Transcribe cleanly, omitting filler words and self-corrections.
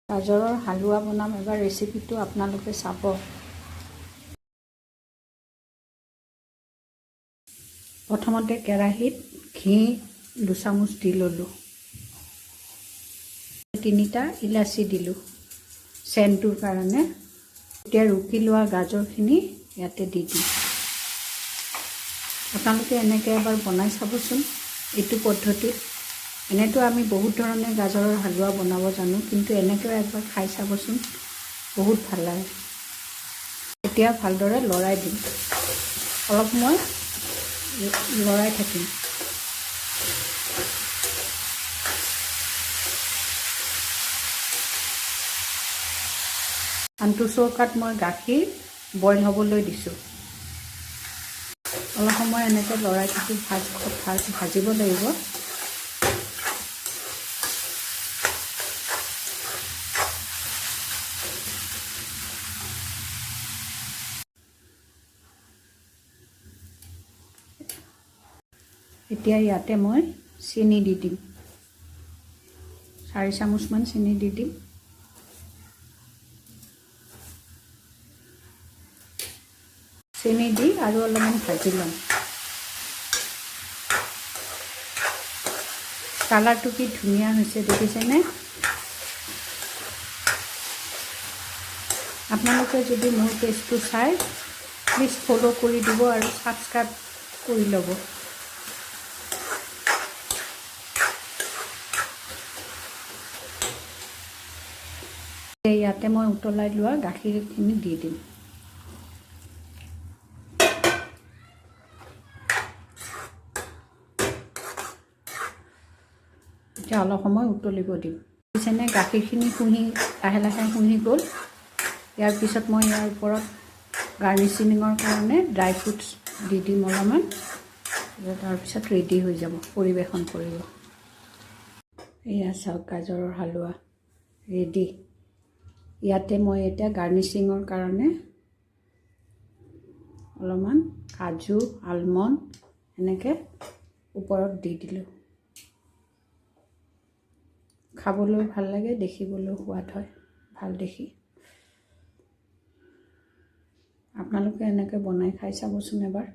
গাজৰৰ হালুৱা বনাম এবাৰ ৰেচিপিটো আপোনালোকে চাব। প্ৰথমতে কেৰাহীত ঘি 2 চামুচ দি ল'লোঁ। 3টা ইলাচি দিলোঁ চেণ্টটোৰ কাৰণে। এতিয়া ৰুকি লোৱা গাজৰখিনি ইয়াতে দি দিম। আপোনালোকে এনেকৈ এবাৰ বনাই চাবচোন এইটো পদ্ধতিত। এনেতো আমি বহুত ধৰণে গাজৰৰ হালুৱা বনাব জানো, কিন্তু এনেকৈ একবাৰ খাই চাবচোন, বহুত ভাল লাগে। এতিয়া ভালদৰে লৰাই দিম, অলপ সময় লৰাই থাকিম। আনটো চৌকাত মই গাখীৰ বইল হ'বলৈ দিছোঁ। অলপ সময় এনেকৈ লৰাই থাকি ভাজিব লাগিব। এতিয়া ইয়াতে মই চেনি দি দিম, 4 চামুচমান চেনি দি দিম। চেনি দি আৰু অলপমান ভাজি ল'ম। কালাৰটো কি ধুনীয়া হৈছে দেখিছেনে? আপোনালোকে যদি মোৰ পেজটো চাই প্লিজ ফ'ল' কৰি দিব আৰু ছাবস্ক্ৰাইব কৰি ল'ব। ইয়াতে মই উতলাই লোৱা গাখীৰখিনি দি দিম। এতিয়া অলপ সময় উতলিব দিম। বুজিছেনে? গাখীৰখিনি লাহে লাহে শুহি গ'ল। ইয়াৰ পিছত মই ইয়াৰ ওপৰত গাৰ্নিচিঙৰ কাৰণে ড্ৰাই ফ্ৰুটছ দি দিম অলপমান। তাৰপিছত ৰেডি হৈ যাব, পৰিৱেশন কৰিব। এয়া চাওক, গাজৰৰ হালুৱা ৰেডি। ইয়াতে মই এতিয়া গাৰ্নিচিঙৰ কাৰণে অলপমান কাজু, আলমণ্ড এনেকৈ ওপৰত দি দিলোঁ। খাবলৈ ভাল লাগে, দেখিবলৈও সোৱাদ হয়, ভাল দেখি। আপোনালোকে এনেকৈ বনাই খাই চাবচোন এবাৰ।